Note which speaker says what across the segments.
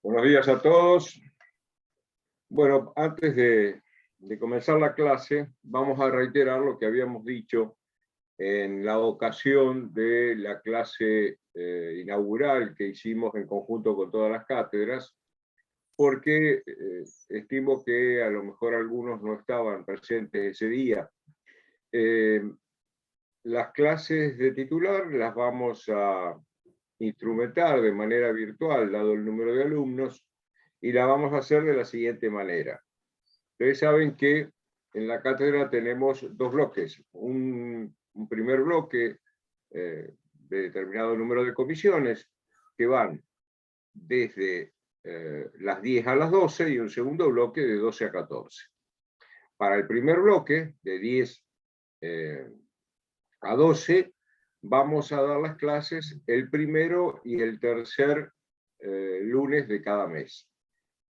Speaker 1: Buenos días a todos. Bueno, antes de comenzar la clase, vamos a reiterar lo que habíamos dicho en la ocasión de la clase inaugural que hicimos en conjunto con todas las cátedras, porque estimo que a lo mejor algunos no estaban presentes ese día. Las clases de titular las vamos a instrumentar de manera virtual, dado el número de alumnos, y la vamos a hacer de la siguiente manera. Ustedes saben que en la cátedra tenemos dos bloques. Un primer bloque de determinado número de comisiones que van desde las 10 a las 12 y un segundo bloque de 12 a 14. Para el primer bloque, de 10 a 12, vamos a dar las clases el primero y el tercer lunes de cada mes.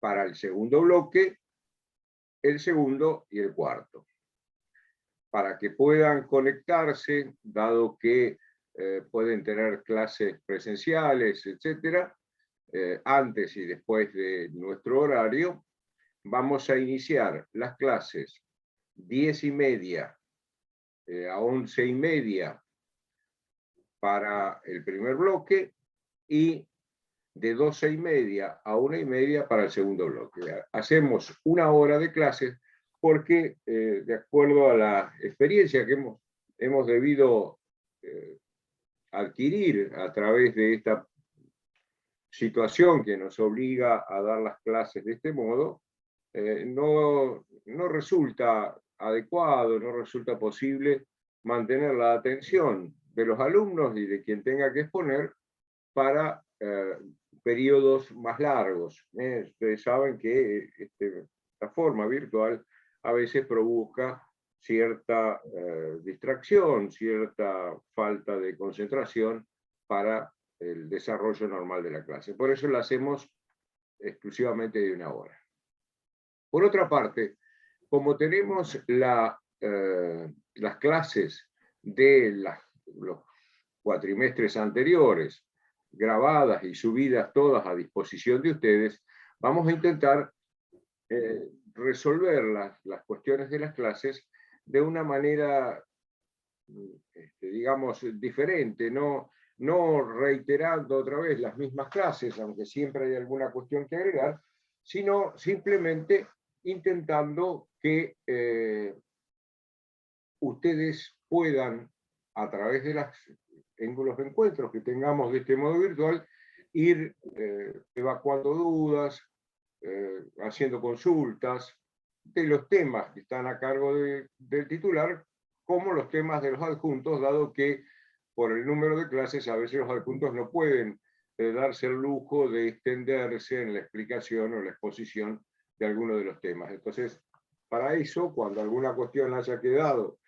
Speaker 1: Para el segundo bloque, el segundo y el cuarto. Para que puedan conectarse, dado que pueden tener clases presenciales, etc., antes y después de nuestro horario, vamos a iniciar las clases 10:30 a 11:30 para el primer bloque y de 12:30 a 1:30 para el segundo bloque. Hacemos una hora de clases porque, de acuerdo a la experiencia que hemos debido adquirir a través de esta situación que nos obliga a dar las clases de este modo, no resulta adecuado, no resulta posible mantener la atención de los alumnos y de quien tenga que exponer para periodos más largos. Ustedes saben que esta forma virtual a veces provoca cierta distracción, cierta falta de concentración para el desarrollo normal de la clase. Por eso la hacemos exclusivamente de una hora. Por otra parte, como tenemos las clases de los cuatrimestres anteriores grabadas y subidas todas a disposición de ustedes, vamos a intentar resolver las cuestiones de las clases de una manera, digamos, diferente, no reiterando otra vez las mismas clases, aunque siempre hay alguna cuestión que agregar, sino simplemente intentando que ustedes puedan, a través de los encuentros que tengamos de este modo virtual, ir evacuando dudas, haciendo consultas de los temas que están a cargo del titular, como los temas de los adjuntos, dado que por el número de clases a veces los adjuntos no pueden darse el lujo de extenderse en la explicación o la exposición de alguno de los temas. Entonces, para eso, cuando alguna cuestión haya quedado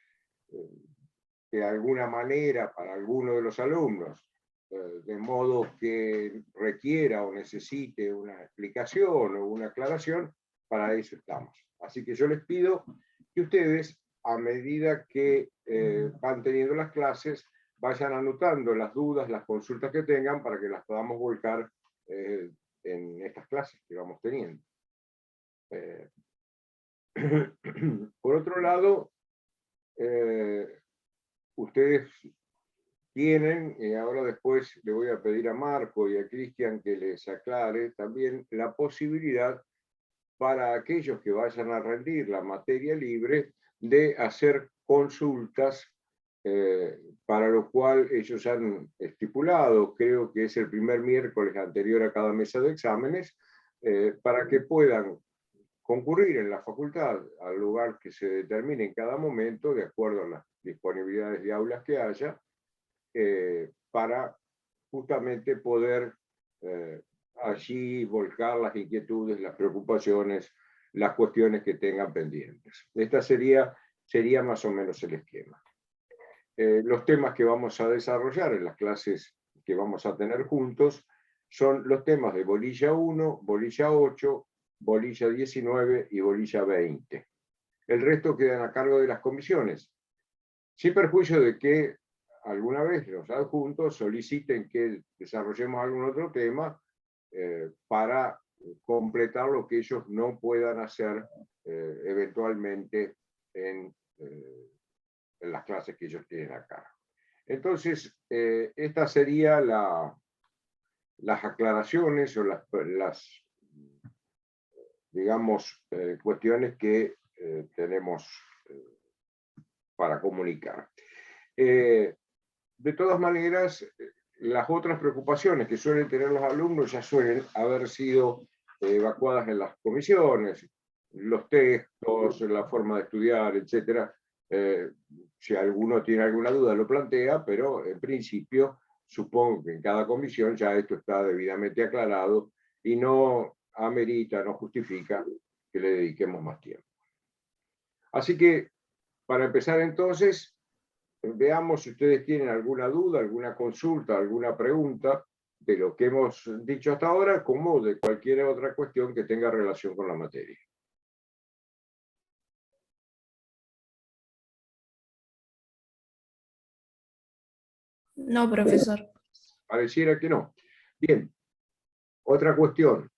Speaker 1: de alguna manera para alguno de los alumnos, de modo que requiera o necesite una explicación o una aclaración, para eso estamos. Así que yo les pido que ustedes, a medida que van teniendo las clases, vayan anotando las dudas, las consultas que tengan, para que las podamos volcar en estas clases que vamos teniendo. Por otro lado, ustedes tienen, y ahora después le voy a pedir a Marco y a Cristian que les aclare también la posibilidad para aquellos que vayan a rendir la materia libre de hacer consultas, para lo cual ellos han estipulado, creo que es el primer miércoles anterior a cada mesa de exámenes, para que puedan concurrir en la facultad al lugar que se determine en cada momento, de acuerdo a las disponibilidades de aulas que haya, para justamente poder allí volcar las inquietudes, las preocupaciones, las cuestiones que tengan pendientes. Esta sería más o menos el esquema. Los temas que vamos a desarrollar en las clases que vamos a tener juntos son los temas de bolilla 1, bolilla 8, bolilla 19 y bolilla 20. El resto quedan a cargo de las comisiones, sin perjuicio de que alguna vez los adjuntos soliciten que desarrollemos algún otro tema para completar lo que ellos no puedan hacer eventualmente en las clases que ellos tienen acá. Entonces, estas serían las aclaraciones o las digamos, cuestiones que tenemos para comunicar. De todas maneras, las otras preocupaciones que suelen tener los alumnos ya suelen haber sido evacuadas en las comisiones, los textos, la forma de estudiar, etc. Si alguno tiene alguna duda lo plantea, pero en principio supongo que en cada comisión ya esto está debidamente aclarado y no amerita, no justifica que le dediquemos más tiempo. Así que, para empezar entonces, veamos si ustedes tienen alguna duda, alguna consulta, alguna pregunta de lo que hemos dicho hasta ahora, como de cualquier otra cuestión que tenga relación con la materia.
Speaker 2: No, profesor.
Speaker 1: Pareciera que no. Bien, otra cuestión.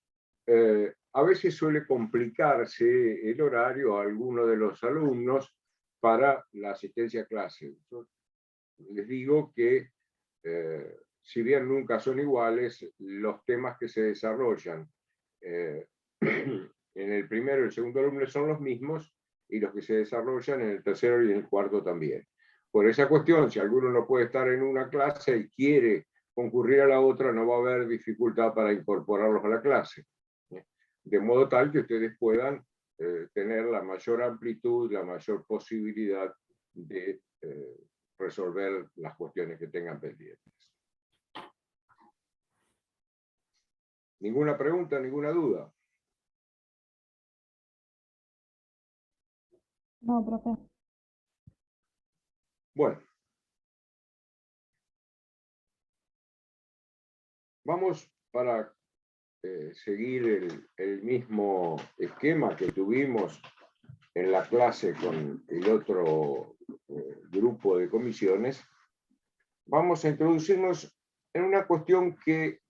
Speaker 1: A veces suele complicarse el horario a alguno de los alumnos para la asistencia a clase. Yo les digo que, si bien nunca son iguales, los temas que se desarrollan en el primero y el segundo alumno son los mismos, y los que se desarrollan en el tercero y en el cuarto también. Por esa cuestión, si alguno no puede estar en una clase y quiere concurrir a la otra, no va a haber dificultad para incorporarlos a la clase. De modo tal que ustedes puedan tener la mayor amplitud, la mayor posibilidad de resolver las cuestiones que tengan pendientes. ¿Ninguna pregunta, ninguna duda?
Speaker 3: No, profe.
Speaker 1: Bueno. Vamos para seguir el mismo esquema que tuvimos en la clase con el otro grupo de comisiones. Vamos a introducirnos en una cuestión que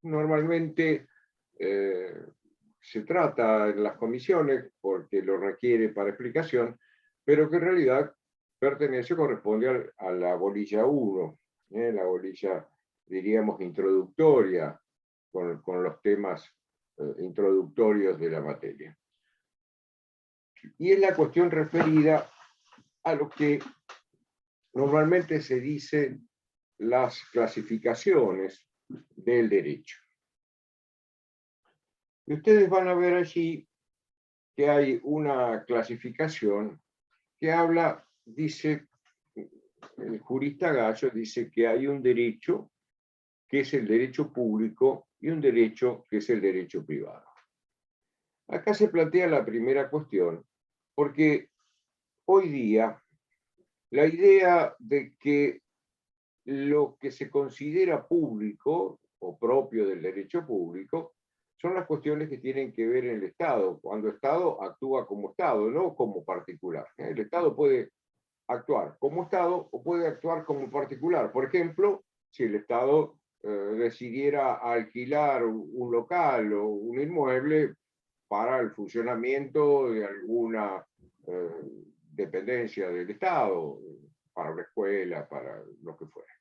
Speaker 1: normalmente se trata en las comisiones porque lo requiere para explicación, pero que en realidad pertenece, corresponde a la bolilla 1, la bolilla, diríamos, introductoria, con los temas introductorios de la materia. Y es la cuestión referida a lo que normalmente se dice las clasificaciones del derecho. Y ustedes van a ver allí que hay una clasificación que habla, dice, el jurista Gallo dice que hay un derecho que es el derecho público y un derecho que es el derecho privado. Acá se plantea la primera cuestión, porque hoy día la idea de que lo que se considera público o propio del derecho público son las cuestiones que tienen que ver en el Estado, cuando el Estado actúa como Estado, no como particular. El Estado puede actuar como Estado o puede actuar como particular. Por ejemplo, si el Estado decidiera alquilar un local o un inmueble para el funcionamiento de alguna dependencia del Estado, para una escuela, para lo que fuera.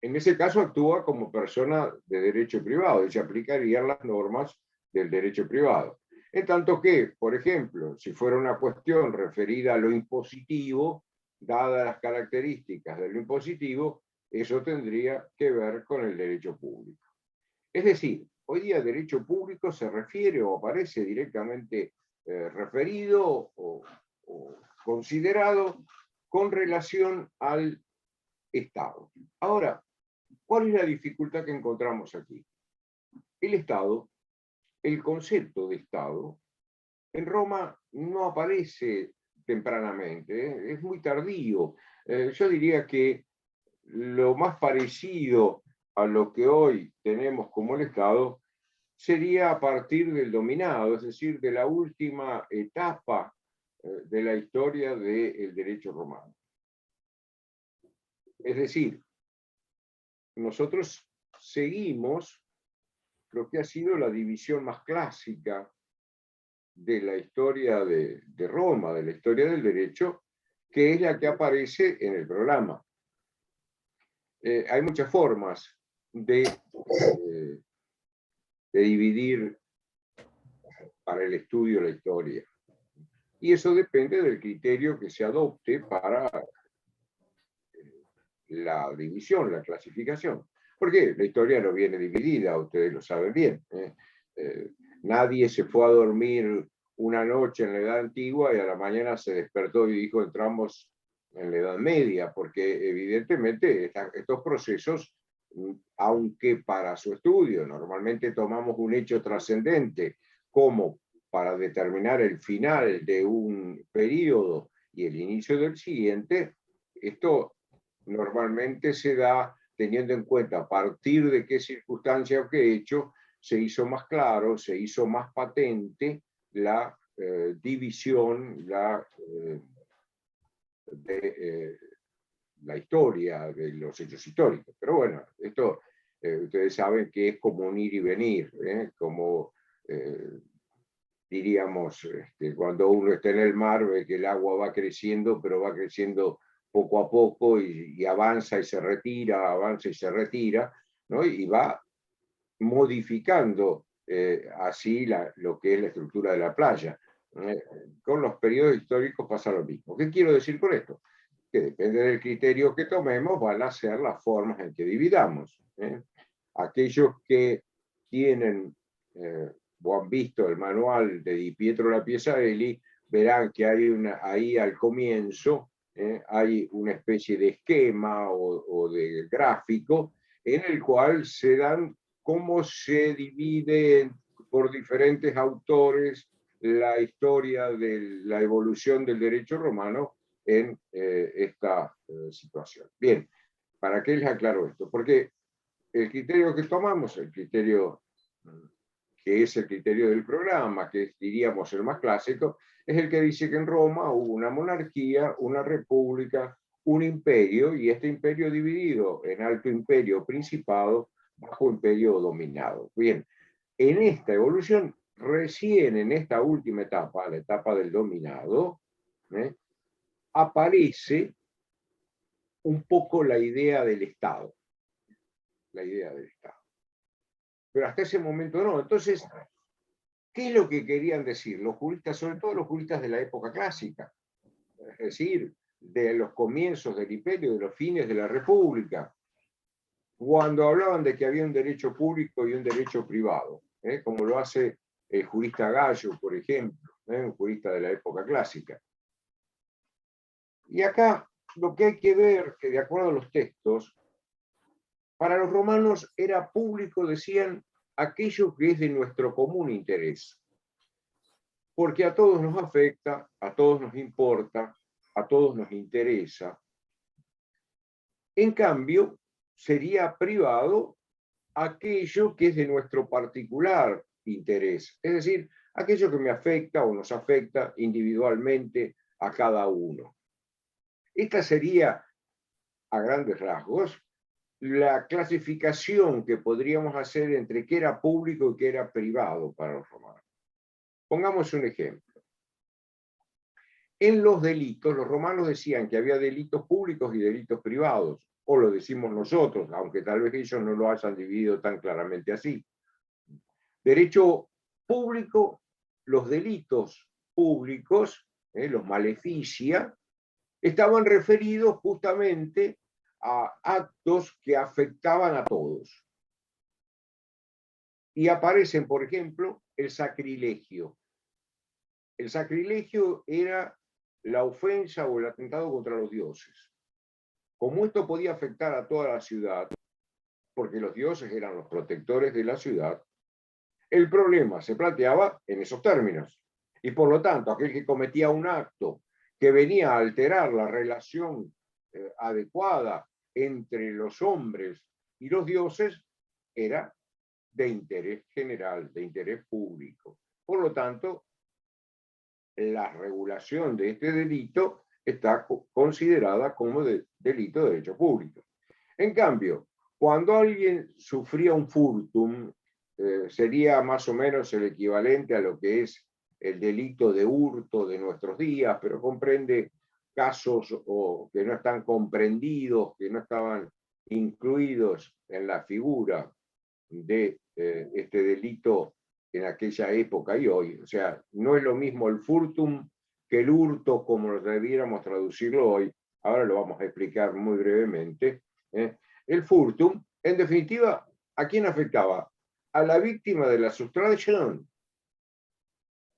Speaker 1: En ese caso actúa como persona de derecho privado y se aplicarían las normas del derecho privado. En tanto que, por ejemplo, si fuera una cuestión referida a lo impositivo, dadas las características de lo impositivo, eso tendría que ver con el derecho público. Es decir, hoy día derecho público se refiere o aparece directamente referido o considerado con relación al Estado. Ahora, ¿cuál es la dificultad que encontramos aquí? El Estado, el concepto de Estado, en Roma no aparece tempranamente, es muy tardío. Yo diría que lo más parecido a lo que hoy tenemos como el Estado sería a partir del dominado, es decir, de la última etapa de la historia del derecho romano. Es decir, nosotros seguimos lo que ha sido la división más clásica de la historia de Roma, de la historia del derecho, que es la que aparece en el programa. Hay muchas formas de dividir para el estudio la historia. Y eso depende del criterio que se adopte para la división, la clasificación. Porque la historia no viene dividida, ustedes lo saben bien. Nadie se fue a dormir una noche en la Edad Antigua y a la mañana se despertó y dijo entramos en la Edad Media, porque evidentemente estos procesos, aunque para su estudio normalmente tomamos un hecho trascendente como para determinar el final de un periodo y el inicio del siguiente, esto normalmente se da teniendo en cuenta a partir de qué circunstancia o qué hecho se hizo más claro, se hizo más patente la división, la historia de los hechos históricos. Pero bueno, esto ustedes saben que es como un ir y venir, como diríamos, cuando uno está en el mar ve que el agua va creciendo, pero va creciendo poco a poco y avanza y se retira, avanza y se retira, ¿no? Y va modificando así lo que es la estructura de la playa. Con los periodos históricos pasa lo mismo. ¿Qué quiero decir con esto? Que depende del criterio que tomemos, van a ser las formas en que dividamos. Aquellos que tienen o han visto el manual de Di Pietro La Piesarelli, verán que hay ahí al comienzo hay una especie de esquema o de gráfico en el cual se dan cómo se divide por diferentes autores la historia de la evolución del derecho romano en esta situación. Bien, ¿para qué les aclaro esto? Porque el criterio que tomamos, el criterio que es el criterio del programa, que es, diríamos, el más clásico, es el que dice que en Roma hubo una monarquía, una república, un imperio, y este imperio dividido en alto imperio, principado, bajo imperio dominado. Bien, en esta evolución, recién en esta última etapa, la etapa del dominado, aparece un poco la idea del Estado. La idea del Estado. Pero hasta ese momento no. Entonces, ¿qué es lo que querían decir los juristas, sobre todo los juristas de la época clásica? Es decir, de los comienzos del imperio, de los fines de la república, cuando hablaban de que había un derecho público y un derecho privado, como lo hace el jurista Gallo, por ejemplo, un jurista de la época clásica. Y acá lo que hay que ver, que de acuerdo a los textos, para los romanos era público, decían, aquello que es de nuestro común interés. Porque a todos nos afecta, a todos nos importa, a todos nos interesa. En cambio, sería privado aquello que es de nuestro particular interés, es decir, aquello que me afecta o nos afecta individualmente a cada uno. Esta sería, a grandes rasgos, la clasificación que podríamos hacer entre qué era público y qué era privado para los romanos. Pongamos un ejemplo. En los delitos, los romanos decían que había delitos públicos y delitos privados, o lo decimos nosotros, aunque tal vez ellos no lo hayan dividido tan claramente así. Derecho público, los delitos públicos, los maleficia, estaban referidos justamente a actos que afectaban a todos. Y aparecen, por ejemplo, el sacrilegio. El sacrilegio era la ofensa o el atentado contra los dioses. Como esto podía afectar a toda la ciudad, porque los dioses eran los protectores de la ciudad, el problema se planteaba en esos términos. Y por lo tanto, aquel que cometía un acto que venía a alterar la relación adecuada entre los hombres y los dioses era de interés general, de interés público. Por lo tanto, la regulación de este delito está considerada como delito de derecho público. En cambio, cuando alguien sufría un furtum, sería más o menos el equivalente a lo que es el delito de hurto de nuestros días, pero comprende casos que no están comprendidos, que no estaban incluidos en la figura de este delito en aquella época y hoy. O sea, no es lo mismo el furtum que el hurto como debiéramos traducirlo hoy. Ahora lo vamos a explicar muy brevemente. El furtum, en definitiva, ¿a quién afectaba? A la víctima de la sustracción.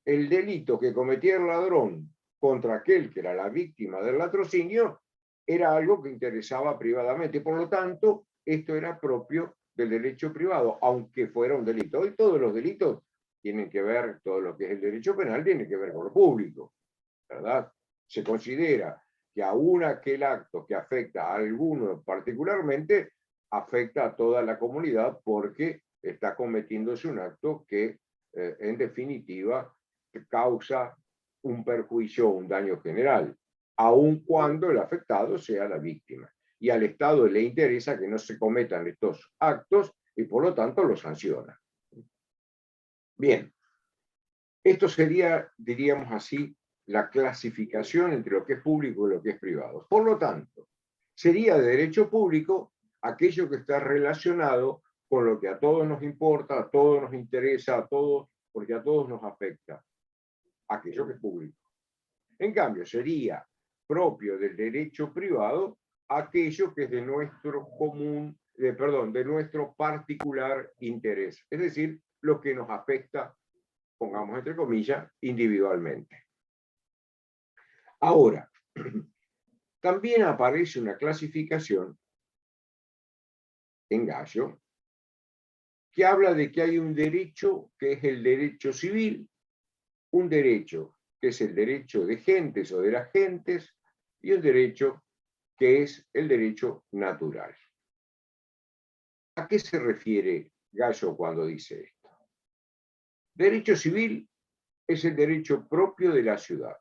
Speaker 1: El delito que cometía el ladrón contra aquel que era la víctima del latrocinio era algo que interesaba privadamente. Por lo tanto, esto era propio del derecho privado, aunque fuera un delito. Hoy todos los delitos tienen que ver, todo lo que es el derecho penal tiene que ver con lo público, ¿verdad? Se considera que aún aquel acto que afecta a alguno particularmente, afecta a toda la comunidad porque está cometiéndose un acto que, en definitiva, causa un perjuicio o un daño general, aun cuando el afectado sea la víctima. Y al Estado le interesa que no se cometan estos actos y por lo tanto los sanciona. Bien, esto sería, diríamos así, la clasificación entre lo que es público y lo que es privado. Por lo tanto, sería de derecho público aquello que está relacionado con lo que a todos nos importa, a todos nos interesa, a todos, porque a todos nos afecta, aquello que es público. En cambio, sería propio del derecho privado aquello que es de nuestro común, de nuestro particular interés, es decir, lo que nos afecta, pongamos entre comillas, individualmente. Ahora, también aparece una clasificación en Gallo que habla de que hay un derecho que es el derecho civil, un derecho que es el derecho de gentes o de las gentes, y un derecho que es el derecho natural. ¿A qué se refiere Gallo cuando dice esto? Derecho civil es el derecho propio de la ciudad.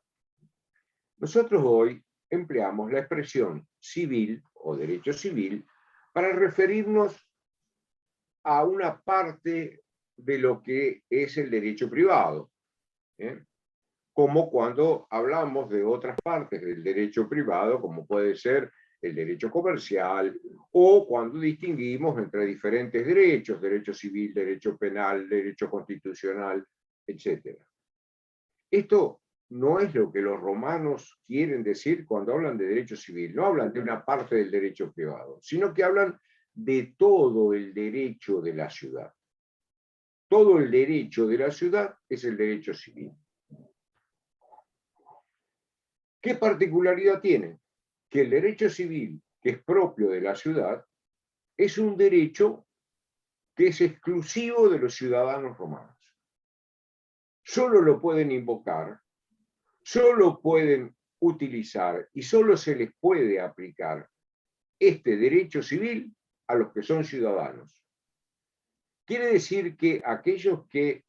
Speaker 1: Nosotros hoy empleamos la expresión civil o derecho civil para referirnos a una parte de lo que es el derecho privado, ¿eh? Como cuando hablamos de otras partes del derecho privado, como puede ser el derecho comercial, o cuando distinguimos entre diferentes derechos, derecho civil, derecho penal, derecho constitucional, etc. Esto no es lo que los romanos quieren decir cuando hablan de derecho civil, no hablan de una parte del derecho privado, sino que hablan de todo el derecho de la ciudad. Todo el derecho de la ciudad es el derecho civil. ¿Qué particularidad tiene? Que el derecho civil, que es propio de la ciudad, es un derecho que es exclusivo de los ciudadanos romanos. Solo lo pueden invocar, solo pueden utilizar y solo se les puede aplicar este derecho civil a los que son ciudadanos. Quiere decir que aquellos que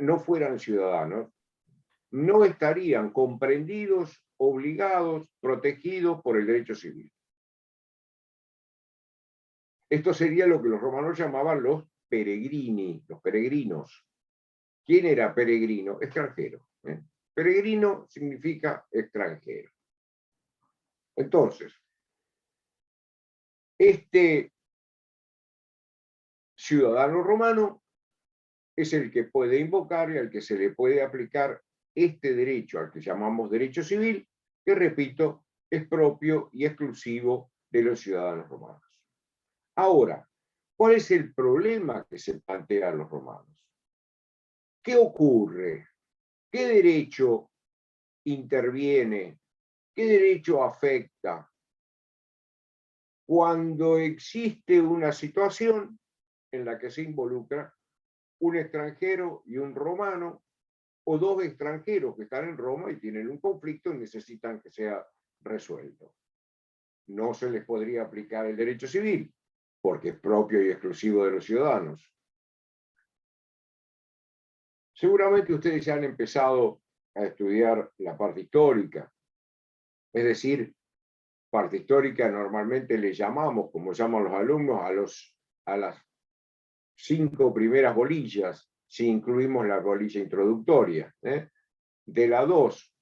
Speaker 1: no fueran ciudadanos no estarían comprendidos, obligados, protegidos por el derecho civil. Esto sería lo que los romanos llamaban los peregrini, los peregrinos. ¿Quién era peregrino? Extranjero. Peregrino significa extranjero. Entonces, este ciudadano romano es el que puede invocar y al que se le puede aplicar este derecho, al que llamamos derecho civil, que repito, es propio y exclusivo de los ciudadanos romanos. Ahora, ¿cuál es el problema que se plantean los romanos? ¿Qué ocurre? ¿Qué derecho interviene? ¿Qué derecho afecta cuando existe una situación en la que se involucra un extranjero y un romano, o dos extranjeros que están en Roma y tienen un conflicto y necesitan que sea resuelto? No se les podría aplicar el derecho civil, porque es propio y exclusivo de los ciudadanos. Seguramente ustedes ya han empezado a estudiar la parte histórica, es decir, parte histórica normalmente le llamamos, como llaman los alumnos, a las 5 primeras bolillas, si incluimos la bolilla introductoria. De la 2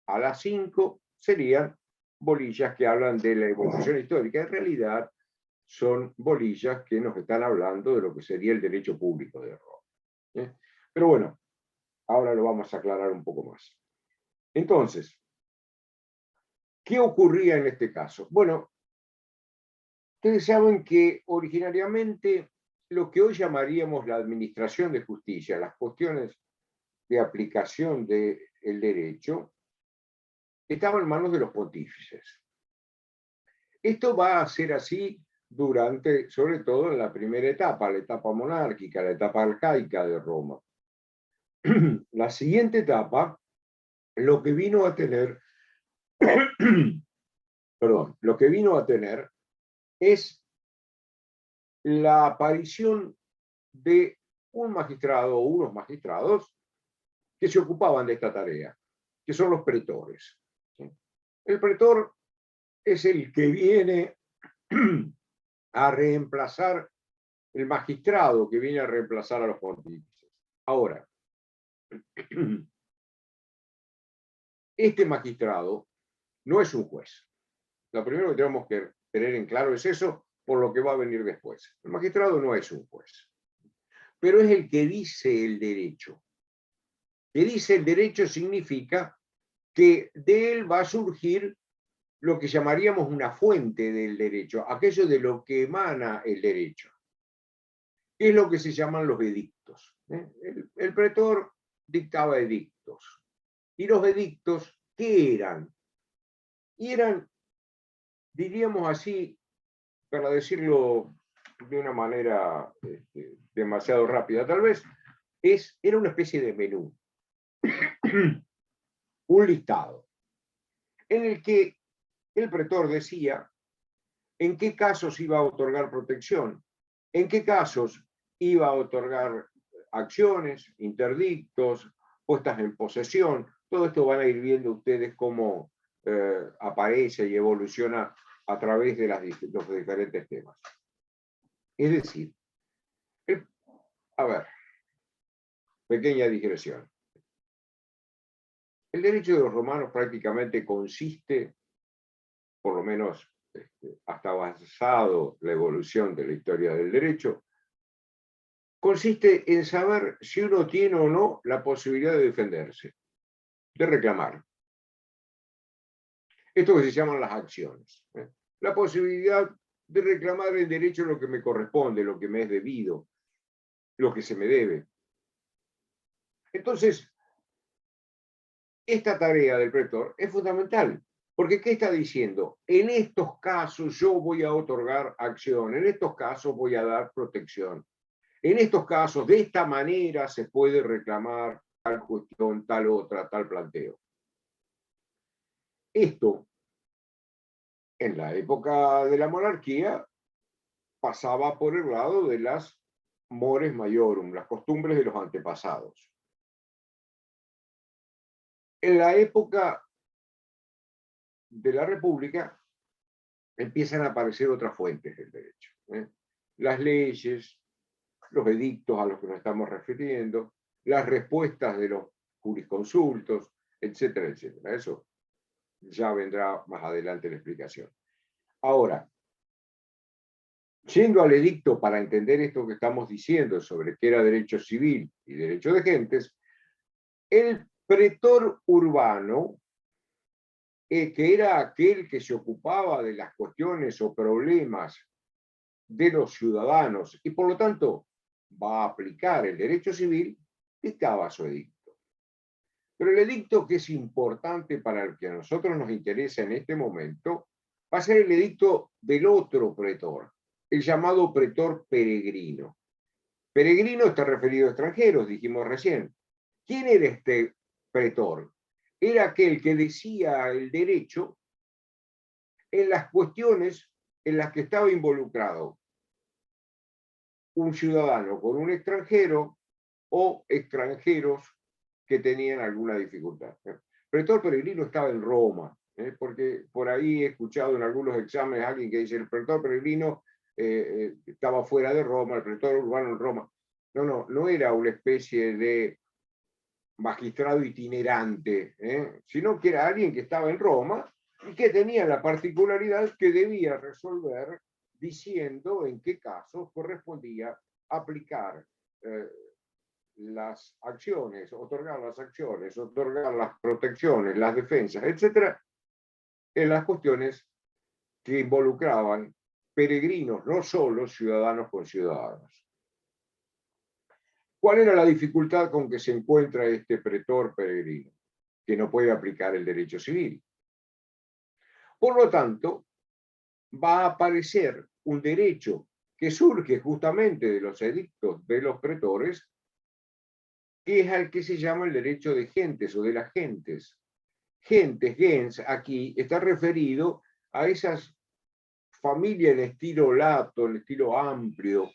Speaker 1: a la 5 serían bolillas que hablan de la evolución histórica. En realidad son bolillas que nos están hablando de lo que sería el derecho público de Roma. Pero bueno, ahora lo vamos a aclarar un poco más. Entonces, ¿qué ocurría en este caso? Bueno, ustedes saben que originariamente lo que hoy llamaríamos la administración de justicia, las cuestiones de aplicación del derecho, estaba en manos de los pontífices. Esto va a ser así durante, sobre todo en la primera etapa, la etapa monárquica, la etapa arcaica de Roma. La siguiente etapa, lo que vino a tener, perdón, lo que vino a tener es la aparición de un magistrado o unos magistrados que se ocupaban de esta tarea, que son los pretores. El pretor es el que viene a reemplazar, el magistrado que viene a reemplazar a los pontífices. Ahora, este magistrado no es un juez. Lo primero que tenemos que tener en claro es eso, por lo que va a venir después. El magistrado no es un juez, pero es el que dice el derecho. Que dice el derecho significa que de él va a surgir lo que llamaríamos una fuente del derecho, aquello de lo que emana el derecho. ¿Qué es lo que se llaman los edictos? El pretor dictaba edictos. ¿Y los edictos qué eran? Y eran, diríamos así, para decirlo de una manera demasiado rápida tal vez, era una especie de menú, un listado, en el que el pretor decía en qué casos iba a otorgar protección, en qué casos iba a otorgar acciones, interdictos, puestas en posesión. Todo esto van a ir viendo ustedes cómo aparece y evoluciona a través de los diferentes temas. Es decir, a ver, pequeña digresión. El derecho de los romanos prácticamente consiste, por lo menos hasta avanzado la evolución de la historia del derecho, consiste en saber si uno tiene o no la posibilidad de defenderse, de reclamar. Esto que se llaman las acciones. La posibilidad de reclamar el derecho a lo que me corresponde, lo que me es debido, lo que se me debe. Entonces, esta tarea del pretor es fundamental, porque ¿qué está diciendo? En estos casos yo voy a otorgar acción, en estos casos voy a dar protección. En estos casos, de esta manera se puede reclamar tal cuestión, tal otra, tal planteo. Esto, en la época de la monarquía, pasaba por el lado de las mores maiorum, las costumbres de los antepasados. En la época de la República empiezan a aparecer otras fuentes del derecho. Las leyes, los edictos a los que nos estamos refiriendo, las respuestas de los jurisconsultos, etcétera, etcétera. Eso ya vendrá más adelante la explicación. Ahora, yendo al edicto para entender esto que estamos diciendo sobre qué era derecho civil y derecho de gentes, el pretor urbano, que era aquel que se ocupaba de las cuestiones o problemas de los ciudadanos y por lo tanto va a aplicar el derecho civil, dictaba su edicto. Pero el edicto que es importante para el que a nosotros nos interesa en este momento va a ser el edicto del otro pretor, el llamado pretor peregrino. Peregrino está referido a extranjeros, dijimos recién. ¿Quién era este pretor? Era aquel que decía el derecho en las cuestiones en las que estaba involucrado un ciudadano con un extranjero o extranjeros que tenían alguna dificultad. El pretor peregrino estaba en Roma, porque por ahí he escuchado en algunos exámenes a alguien que dice el pretor peregrino estaba fuera de Roma, el pretor urbano en Roma. No era una especie de magistrado itinerante, sino que era alguien que estaba en Roma y que tenía la particularidad que debía resolver diciendo en qué casos correspondía aplicar las acciones, otorgar las protecciones, las defensas, etcétera, en las cuestiones que involucraban peregrinos, no solo ciudadanos con ciudadanos. ¿Cuál era la dificultad con que se encuentra este pretor peregrino? Que no puede aplicar el derecho civil. Por lo tanto, va a aparecer un derecho que surge justamente de los edictos de los pretores, que es al que se llama el derecho de gentes o de las gentes. Gentes, gens, aquí está referido a esas familias en estilo lato, en estilo amplio,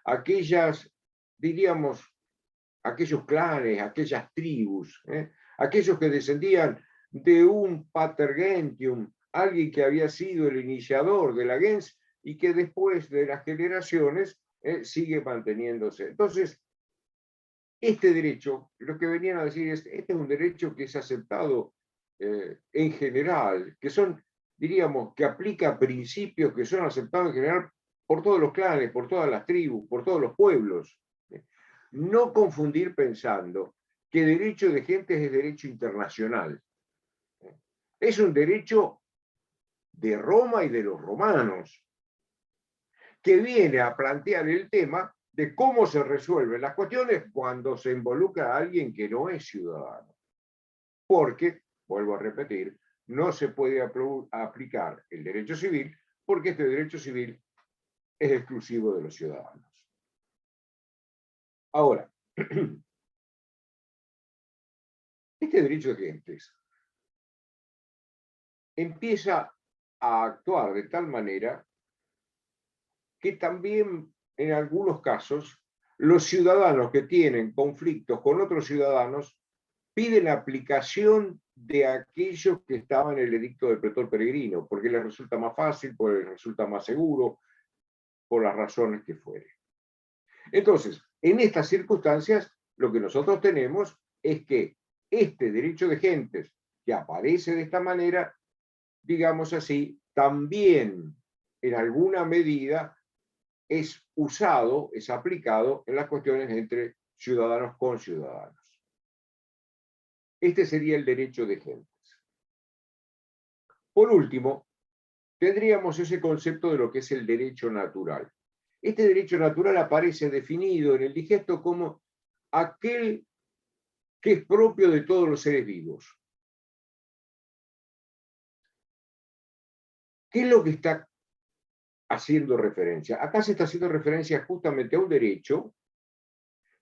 Speaker 1: aquellas, diríamos, aquellos clanes, aquellas tribus, aquellos que descendían de un pater gentium, alguien que había sido el iniciador de la gens y que después de las generaciones sigue manteniéndose. Entonces, este derecho, lo que venían a decir es, este es un derecho que es aceptado en general, que son, diríamos, que aplica principios que son aceptados en general por todos los clanes, por todas las tribus, por todos los pueblos. No confundir pensando que derecho de gentes es derecho internacional. Es un derecho de Roma y de los romanos, que viene a plantear el tema de cómo se resuelven las cuestiones cuando se involucra a alguien que no es ciudadano. Porque, vuelvo a repetir, no se puede aplicar el derecho civil porque este derecho civil es exclusivo de los ciudadanos. Ahora, este derecho de gentes empieza a actuar de tal manera que también en algunos casos los ciudadanos que tienen conflictos con otros ciudadanos piden aplicación de aquellos que estaban en el edicto del pretor peregrino, porque les resulta más fácil, porque les resulta más seguro, por las razones que fuere. Entonces, en estas circunstancias, lo que nosotros tenemos es que este derecho de gentes que aparece de esta manera, digamos así, también en alguna medida es usado, es aplicado en las cuestiones entre ciudadanos con ciudadanos. Este sería el derecho de gentes. Por último, tendríamos ese concepto de lo que es el derecho natural. Este derecho natural aparece definido en el digesto como aquel que es propio de todos los seres vivos. ¿Qué es lo que está haciendo referencia? Acá se está haciendo referencia justamente a un derecho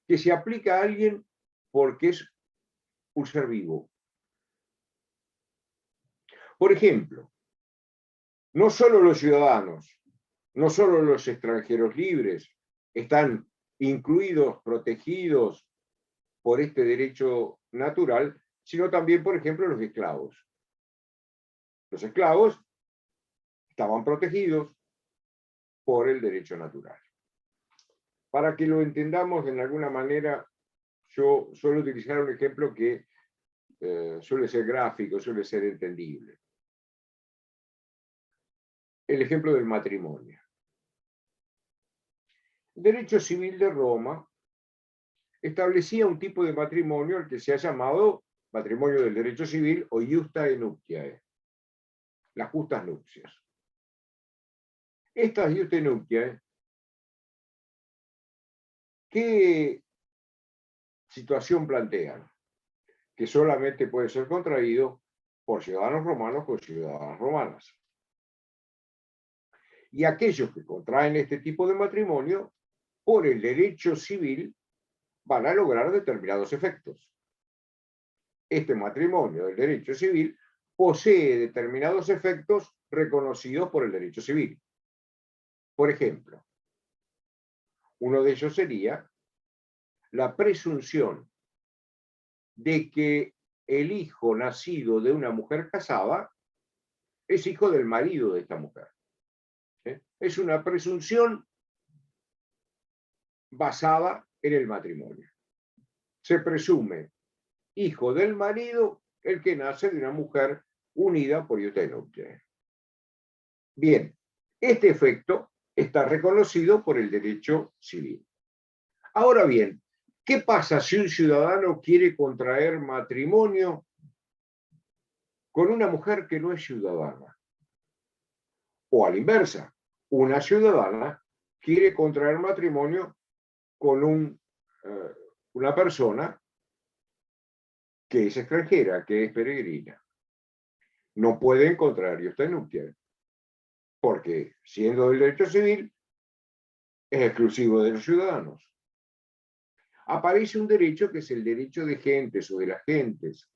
Speaker 1: que se aplica a alguien porque es un ser vivo. Por ejemplo, no solo los ciudadanos, no solo los extranjeros libres están incluidos, protegidos por este derecho natural, sino también, por ejemplo, los esclavos. Los esclavos estaban protegidos por el derecho natural. Para que lo entendamos de alguna manera, yo suelo utilizar un ejemplo que suele ser gráfico, suele ser entendible. El ejemplo del matrimonio. El derecho civil de Roma establecía un tipo de matrimonio al que se ha llamado matrimonio del derecho civil o iustae nuptiae, las justas nupcias. Estas iustae nuptiae, ¿qué situación plantean? Que solamente puede ser contraído por ciudadanos romanos con ciudadanas romanas. Y aquellos que contraen este tipo de matrimonio, por el derecho civil, van a lograr determinados efectos. Este matrimonio del derecho civil posee determinados efectos reconocidos por el derecho civil. Por ejemplo, uno de ellos sería la presunción de que el hijo nacido de una mujer casada es hijo del marido de esta mujer. Es una presunción basada en el matrimonio. Se presume hijo del marido el que nace de una mujer unida por ius nuptiae. Bien, este efecto está reconocido por el derecho civil. Ahora bien, ¿qué pasa si un ciudadano quiere contraer matrimonio con una mujer que no es ciudadana? O a la inversa, una ciudadana quiere contraer matrimonio con una persona que es extranjera, que es peregrina. No pueden contraer ius nuptiae, porque siendo del derecho civil, es exclusivo de los ciudadanos. Aparece un derecho que es el derecho de gentes o de las gentes.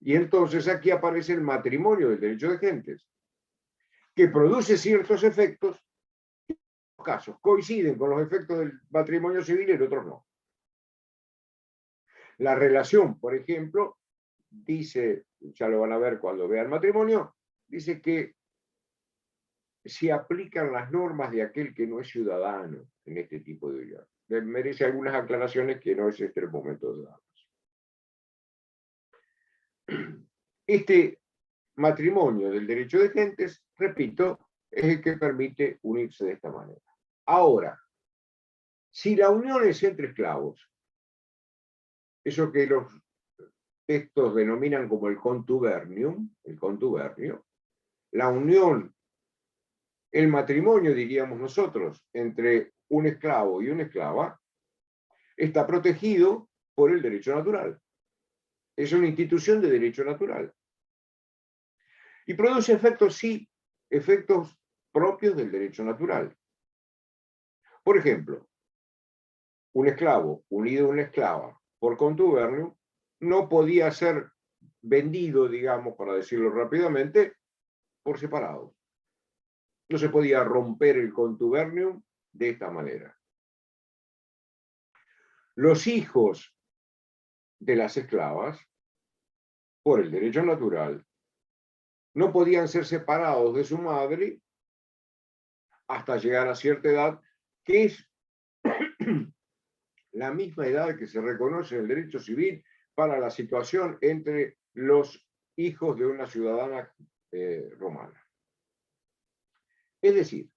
Speaker 1: Y entonces aquí aparece el matrimonio del derecho de gentes, que produce ciertos efectos, en algunos casos coinciden con los efectos del matrimonio civil y en otros no. La relación, por ejemplo, dice, ya lo van a ver cuando vean matrimonio, dice que se aplican las normas de aquel que no es ciudadano en este tipo de vida. Merece algunas aclaraciones que no es este el momento de darlas. Este matrimonio del derecho de gentes, repito, es el que permite unirse de esta manera. Ahora, si la unión es entre esclavos, eso que los textos denominan como el contubernio, la unión, el matrimonio, diríamos nosotros, entre un esclavo y una esclava, está protegido por el derecho natural. Es una institución de derecho natural. Y produce efectos, sí, efectos propios del derecho natural. Por ejemplo, un esclavo unido a una esclava por contubernio no podía ser vendido, digamos, para decirlo rápidamente, por separado. No se podía romper el contubernio de esta manera. Los hijos de las esclavas, por el derecho natural, no podían ser separados de su madre hasta llegar a cierta edad, que es la misma edad que se reconoce en el derecho civil para la situación entre los hijos de una ciudadana romana. Es decir,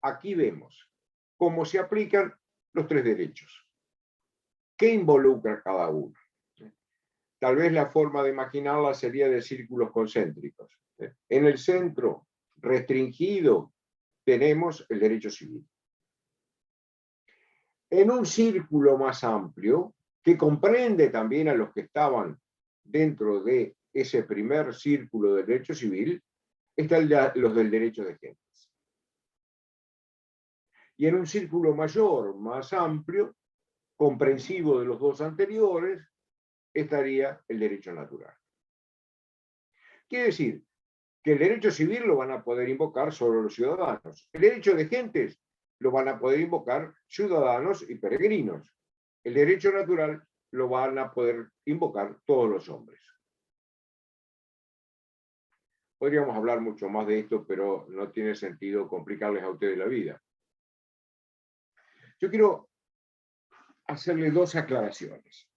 Speaker 1: aquí vemos cómo se aplican los tres derechos. ¿Qué involucra cada uno? Tal vez la forma de imaginarla sería de círculos concéntricos. En el centro restringido tenemos el derecho civil. En un círculo más amplio, que comprende también a los que estaban dentro de ese primer círculo del derecho civil, están los del derecho de gentes. Y en un círculo mayor, más amplio, comprensivo de los dos anteriores, estaría el derecho natural. Quiere decir que el derecho civil lo van a poder invocar solo los ciudadanos. El derecho de gentes lo van a poder invocar ciudadanos y peregrinos. El derecho natural lo van a poder invocar todos los hombres. Podríamos hablar mucho más de esto, pero no tiene sentido complicarles a ustedes la vida. Yo quiero hacerles dos aclaraciones.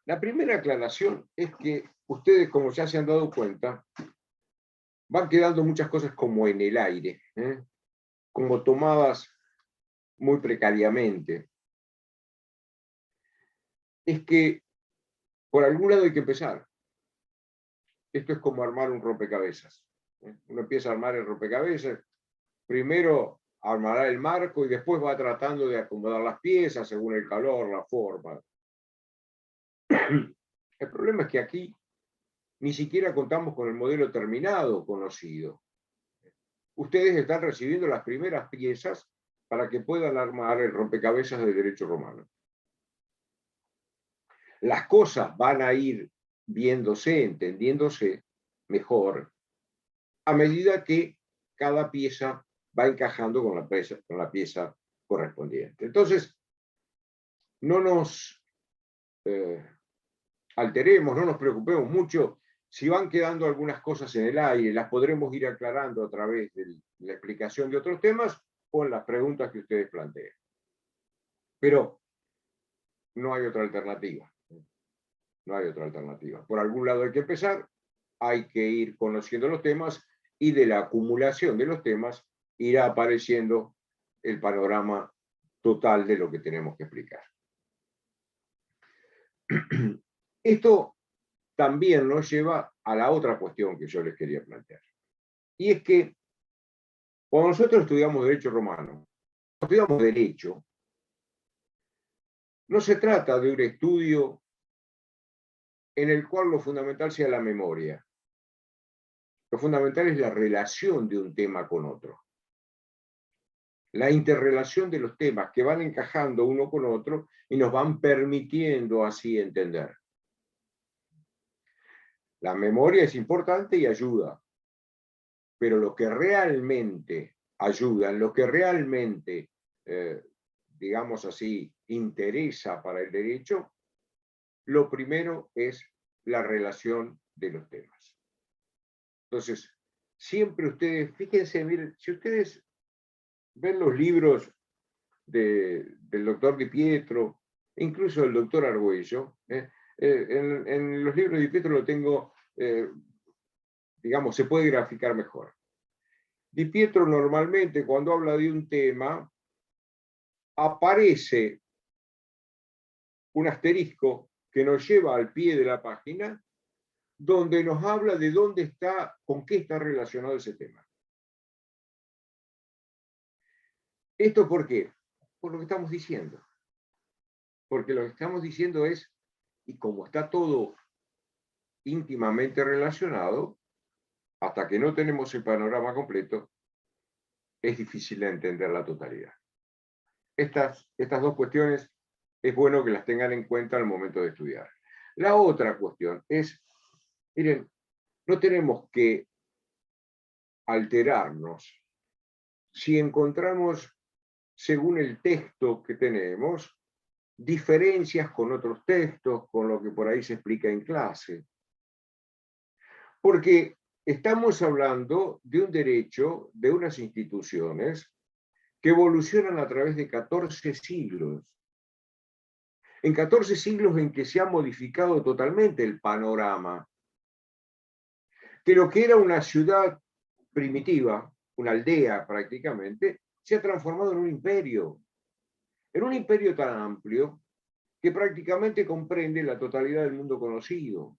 Speaker 1: La primera aclaración es que ustedes, como ya se han dado cuenta, van quedando muchas cosas como en el aire, como tomadas muy precariamente. Es que por algún lado hay que empezar. Esto es como armar un rompecabezas. Uno empieza a armar el rompecabezas, primero armará el marco y después va tratando de acomodar las piezas según el calor, la forma. El problema es que aquí ni siquiera contamos con el modelo terminado conocido. Ustedes están recibiendo las primeras piezas para que puedan armar el rompecabezas del derecho romano. Las cosas van a ir viéndose, entendiéndose mejor, a medida que cada pieza va encajando con la pieza correspondiente. Entonces, no nos alteremos, no nos preocupemos mucho. Si van quedando algunas cosas en el aire, las podremos ir aclarando a través del la explicación de otros temas o en las preguntas que ustedes planteen. Pero no hay otra alternativa. No hay otra alternativa. Por algún lado hay que empezar, hay que ir conociendo los temas y de la acumulación de los temas irá apareciendo el panorama total de lo que tenemos que explicar. Esto también nos lleva a la otra cuestión que yo les quería plantear. Y es que cuando nosotros estudiamos Derecho Romano, estudiamos Derecho, no se trata de un estudio en el cual lo fundamental sea la memoria. Lo fundamental es la relación de un tema con otro. La interrelación de los temas que van encajando uno con otro y nos van permitiendo así entender. La memoria es importante y ayuda, pero lo que realmente ayuda, lo que realmente, digamos así, interesa para el derecho, lo primero es la relación de los temas. Entonces, siempre ustedes, fíjense, miren, si ustedes ven los libros del doctor Di Pietro, incluso del doctor Argüello, en los libros de Di Pietro lo tengo, digamos, se puede graficar mejor. Di Pietro normalmente cuando habla de un tema, aparece un asterisco que nos lleva al pie de la página, donde nos habla de dónde está, con qué está relacionado ese tema. ¿Esto por qué? Por lo que estamos diciendo. Porque lo que estamos diciendo es, y como está todo íntimamente relacionado, hasta que no tenemos el panorama completo, es difícil de entender la totalidad. Estas dos cuestiones es bueno que las tengan en cuenta al momento de estudiar. La otra cuestión es, miren, no tenemos que alterarnos si encontramos, según el texto que tenemos, diferencias con otros textos, con lo que por ahí se explica en clase. Porque estamos hablando de un derecho, de unas instituciones que evolucionan a través de 14 siglos. En 14 siglos en que se ha modificado totalmente el panorama. Que lo que era una ciudad primitiva, una aldea prácticamente, se ha transformado en un imperio tan amplio que prácticamente comprende la totalidad del mundo conocido.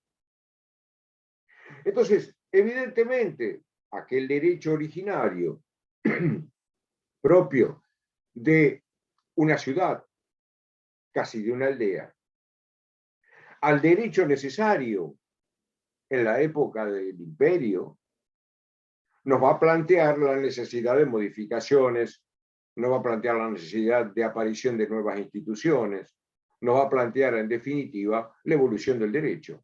Speaker 1: Entonces, evidentemente, aquel derecho originario propio de una ciudad, casi de una aldea, al derecho necesario en la época del imperio, nos va a plantear la necesidad de modificaciones, nos va a plantear la necesidad de aparición de nuevas instituciones, nos va a plantear, en definitiva, la evolución del derecho.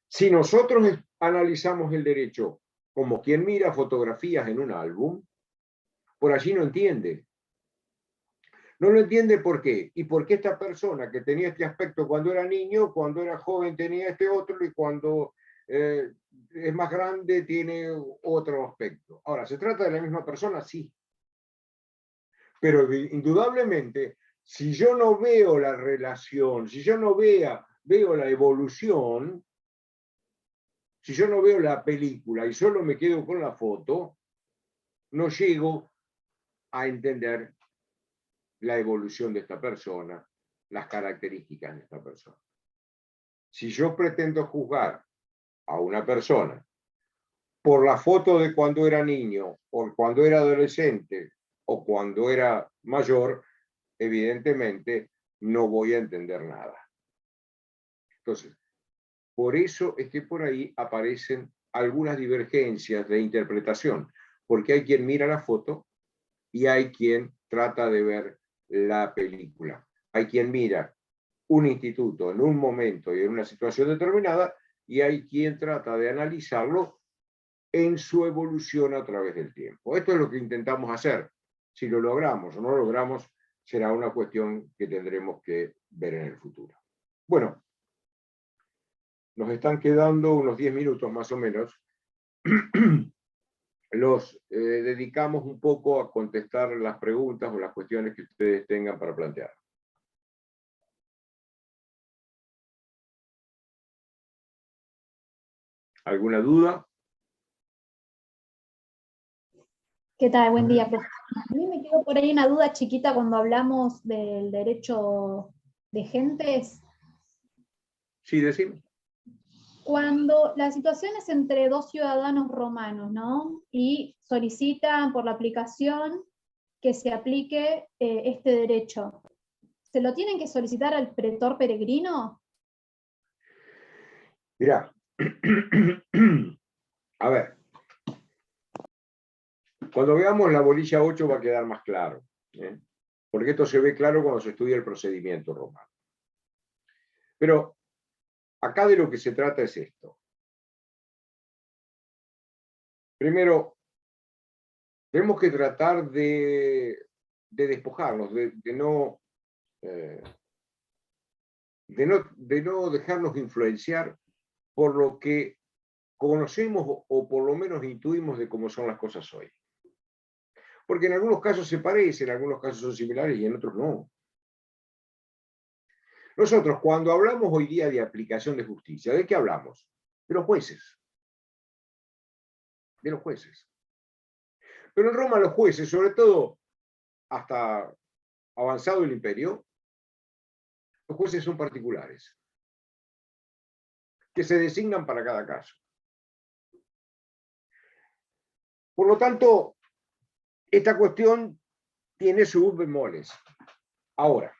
Speaker 1: Si nosotros analizamos el derecho como quien mira fotografías en un álbum, por allí no entiende. No lo entiende por qué. Y por qué esta persona que tenía este aspecto cuando era niño, cuando era joven tenía este otro y cuando es más grande tiene otro aspecto. Ahora, ¿se trata de la misma persona? Sí. Pero indudablemente, si yo no veo la relación, si yo no veo la evolución, si yo no veo la película y solo me quedo con la foto, no llego a entender la evolución de esta persona, las características de esta persona. Si yo pretendo juzgar a una persona por la foto de cuando era niño, o cuando era adolescente, o cuando era mayor, evidentemente no voy a entender nada. Entonces, por eso es que por ahí aparecen algunas divergencias de interpretación, porque hay quien mira la foto y hay quien trata de ver la película. Hay quien mira un instituto en un momento y en una situación determinada y hay quien trata de analizarlo en su evolución a través del tiempo. Esto es lo que intentamos hacer. Si lo logramos o no lo logramos, será una cuestión que tendremos que ver en el futuro. Bueno, nos están quedando unos 10 minutos más o menos. los dedicamos un poco a contestar las preguntas o las cuestiones que ustedes tengan para plantear. ¿Alguna duda?
Speaker 3: ¿Qué tal? Buen día, profe. A mí me quedó por ahí una duda chiquita cuando hablamos del derecho de gentes.
Speaker 1: Sí, decime.
Speaker 3: Cuando la situación es entre dos ciudadanos romanos, ¿no? Y solicitan por la aplicación que se aplique este derecho, ¿se lo tienen que solicitar al pretor peregrino?
Speaker 1: Mirá, a ver, cuando veamos la bolilla 8 va a quedar más claro, ¿eh? Porque esto se ve claro cuando se estudia el procedimiento romano. Pero acá de lo que se trata es esto. Primero, tenemos que tratar de despojarnos, de no dejarnos influenciar por lo que conocemos o por lo menos intuimos de cómo son las cosas hoy. Porque en algunos casos se parecen, en algunos casos son similares y en otros no. Nosotros, cuando hablamos hoy día de aplicación de justicia, ¿de qué hablamos? De los jueces. De los jueces. Pero en Roma los jueces, sobre todo hasta avanzado el imperio, los jueces son particulares, que se designan para cada caso. Por lo tanto, esta cuestión tiene sus bemoles. Ahora,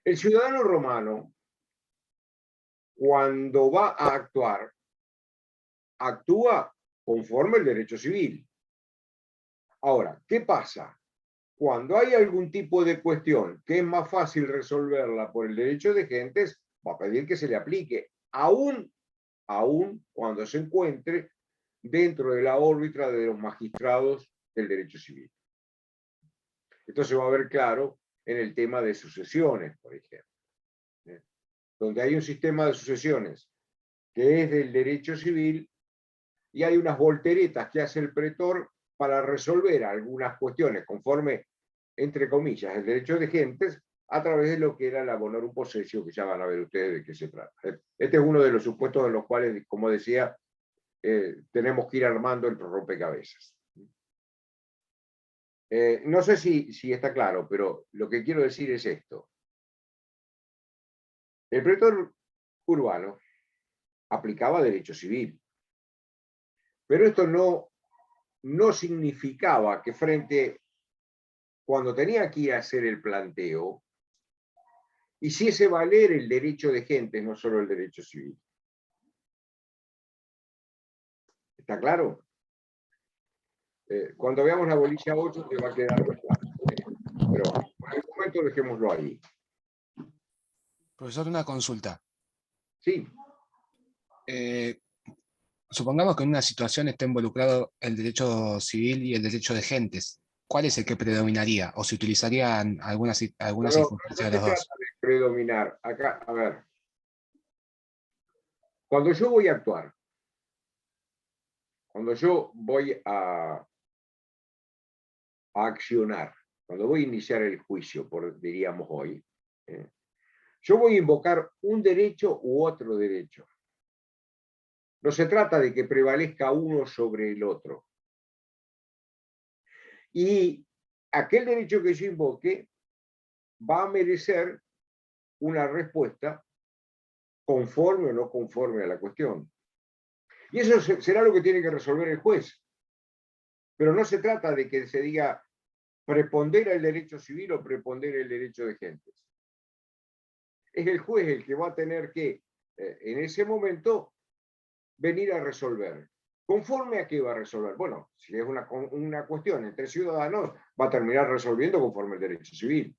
Speaker 1: el ciudadano romano, cuando va a actuar, actúa conforme el derecho civil. Ahora, ¿qué pasa? Cuando hay algún tipo de cuestión que es más fácil resolverla por el derecho de gentes, va a pedir que se le aplique, aún cuando se encuentre dentro de la órbita de los magistrados del derecho civil. Esto se va a ver claro en el tema de sucesiones, por ejemplo, donde hay un sistema de sucesiones que es del derecho civil y hay unas volteretas que hace el pretor para resolver algunas cuestiones conforme, entre comillas, el derecho de gentes a través de lo que era la bonorum possessio, que ya van a ver ustedes de qué se trata. Este es uno de los supuestos en los cuales, como decía, tenemos que ir armando el rompecabezas. No sé si está claro, pero lo que quiero decir es esto. El pretor urbano aplicaba derecho civil, pero esto no significaba que cuando tenía que ir a hacer el planteo, hiciese valer el derecho de gentes, no solo el derecho civil. ¿Está claro? Cuando veamos la bolilla 8 te va a quedar más claro. Pero por el momento dejémoslo ahí.
Speaker 4: Profesor, una consulta.
Speaker 1: Sí.
Speaker 4: Supongamos que en una situación está involucrado el derecho civil y el derecho de gentes. ¿Cuál es el que predominaría? ¿O se utilizarían algunas
Speaker 1: No
Speaker 4: instancias de
Speaker 1: se
Speaker 4: los dos?
Speaker 1: trata de predominar. Acá, a ver. Cuando yo voy a actuar, cuando yo voy a accionar, cuando voy a iniciar el juicio, diríamos hoy, yo voy a invocar un derecho u otro derecho. No se trata de que prevalezca uno sobre el otro. Y aquel derecho que yo invoque va a merecer una respuesta conforme o no conforme a la cuestión. Y eso será lo que tiene que resolver el juez. Pero no se trata de que se diga prepondera el derecho civil o prepondera el derecho de gentes. Es el juez el que va a tener que, en ese momento, venir a resolver. ¿Conforme a qué va a resolver? Bueno, si es una cuestión entre ciudadanos, va a terminar resolviendo conforme al derecho civil.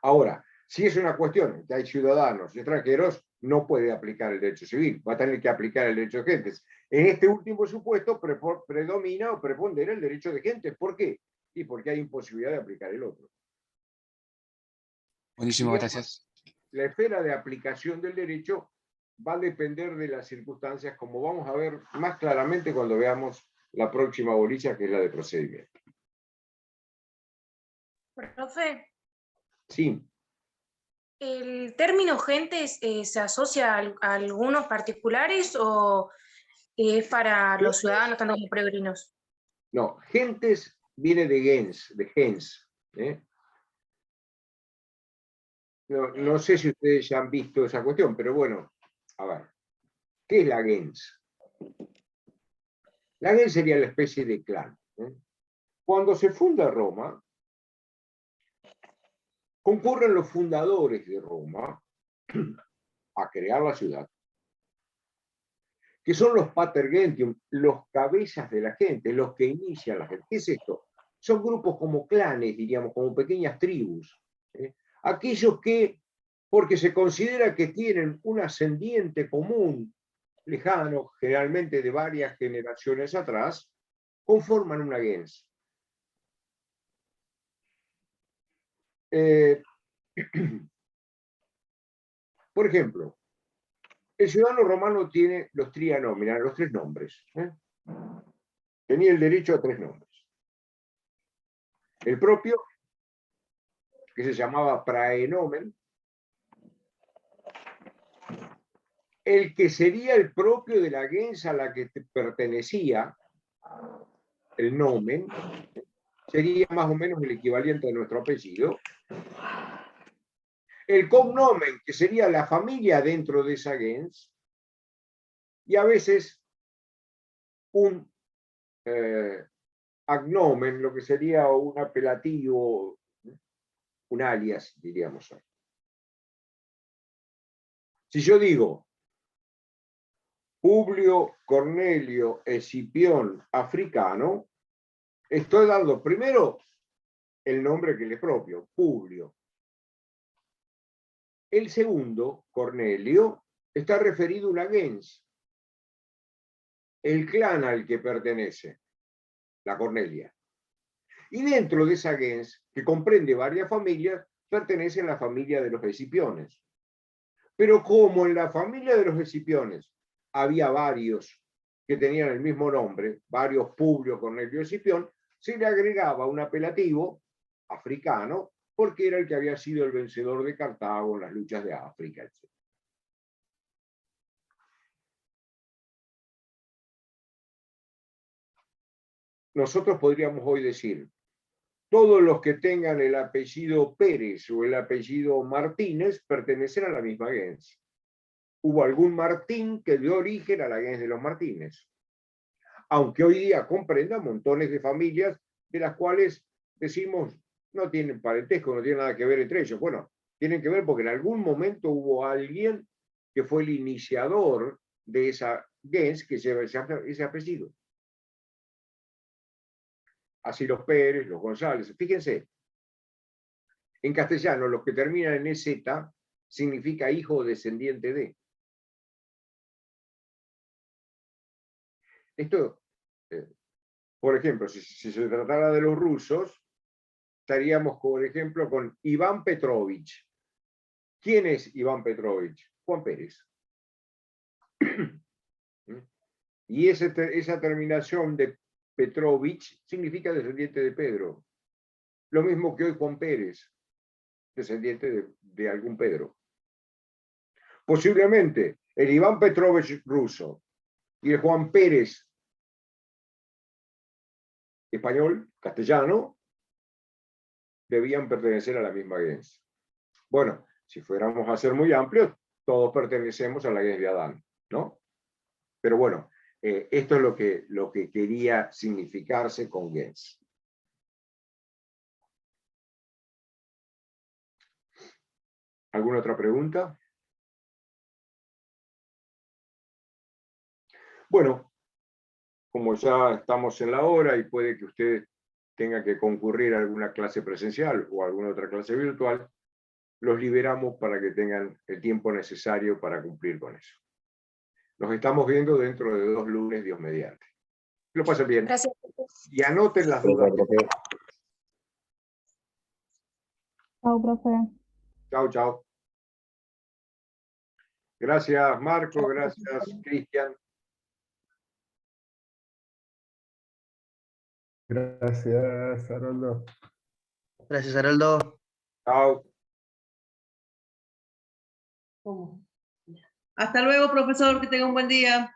Speaker 1: Ahora, si es una cuestión que hay ciudadanos y extranjeros, no puede aplicar el derecho civil, va a tener que aplicar el derecho de gentes. En este último supuesto predomina o prepondera el derecho de gentes. ¿Por qué? Y porque hay imposibilidad de aplicar el otro.
Speaker 4: Buenísimo,
Speaker 1: Digamos,
Speaker 4: gracias.
Speaker 1: la esfera de aplicación del derecho va a depender de las circunstancias, como vamos a ver más claramente cuando veamos la próxima bolilla, que es la de procedimiento.
Speaker 5: Profe,
Speaker 1: Sí,
Speaker 5: ¿el término gentes se asocia a algunos particulares o es para los ciudadanos tanto como peregrinos?
Speaker 1: no, gentes viene de gens. ¿Eh? No sé si ustedes ya han visto esa cuestión, pero bueno, a ver, ¿qué es la gens? La gens sería la especie de clan. ¿Eh? Cuando se funda Roma, concurren los fundadores de Roma a crear la ciudad, que son los pater gentium, los cabezas de la gente, los que inician la gente. ¿Qué es esto? Son grupos como clanes, diríamos, como pequeñas tribus. ¿Eh? Aquellos que, porque se considera que tienen un ascendiente común, lejano, generalmente de varias generaciones atrás, conforman una gens. Por ejemplo, el ciudadano romano tiene los trianomina, los tres nombres. ¿Eh? Tenía el derecho a tres nombres. El propio, que se llamaba praenomen, el que sería el propio de la gens a la que pertenecía, el nomen, sería más o menos el equivalente a nuestro apellido. El cognomen, que sería la familia dentro de esa gens, y a veces un agnomen, lo que sería un apelativo, un alias, diríamos. Si yo digo Publio Cornelio Escipión Africano, estoy dando primero el nombre que le es propio, Publio. El segundo, Cornelio, está referido a una gens, el clan al que pertenece, la Cornelia. Y dentro de esa gens, que comprende varias familias, pertenece a la familia de los Escipiones. Pero como en la familia de los Escipiones había varios que tenían el mismo nombre, varios Publio, Cornelio, Escipión, se le agregaba un apelativo africano porque era el que había sido el vencedor de Cartago en las luchas de África, etc. Nosotros podríamos hoy decir, todos los que tengan el apellido Pérez o el apellido Martínez pertenecen a la misma gens. Hubo algún Martín que dio origen a la gens de los Martínez. Aunque hoy día comprenda montones de familias de las cuales decimos no tienen parentesco, no tienen nada que ver entre ellos. Bueno, tienen que ver porque en algún momento hubo alguien que fue el iniciador de esa gens que lleva ese apellido. Así los Pérez, los González. Fíjense, en castellano los que terminan en EZ significa hijo o descendiente de. Esto, por ejemplo, si se tratara de los rusos, estaríamos, por ejemplo, con Iván Petrovich. ¿Quién es Iván Petrovich? Juan Pérez. Y esa terminación de Petrovich significa descendiente de Pedro. Lo mismo que hoy Juan Pérez, descendiente de algún Pedro. Posiblemente el Iván Petrovich ruso y el Juan Pérez español, castellano, debían pertenecer a la misma gens. Bueno, si fuéramos a ser muy amplios, todos pertenecemos a la gens de Adán, ¿no? Pero bueno, esto es lo que quería significarse con gens. ¿Alguna otra pregunta? Bueno, como ya estamos en la hora y puede que usted tenga que concurrir a alguna clase presencial o a alguna otra clase virtual, los liberamos para que tengan el tiempo necesario para cumplir con eso. Nos estamos viendo dentro de 2 lunes, Dios mediante. Que lo pasen bien.
Speaker 5: Gracias.
Speaker 1: Y anoten las dudas.
Speaker 3: Chao, profe.
Speaker 1: Chao, chao. Gracias, Marco. Gracias, Cristian.
Speaker 6: Gracias, Haroldo.
Speaker 7: Gracias, Haroldo.
Speaker 1: Chao.
Speaker 8: Hasta luego, profesor, que tenga un buen día.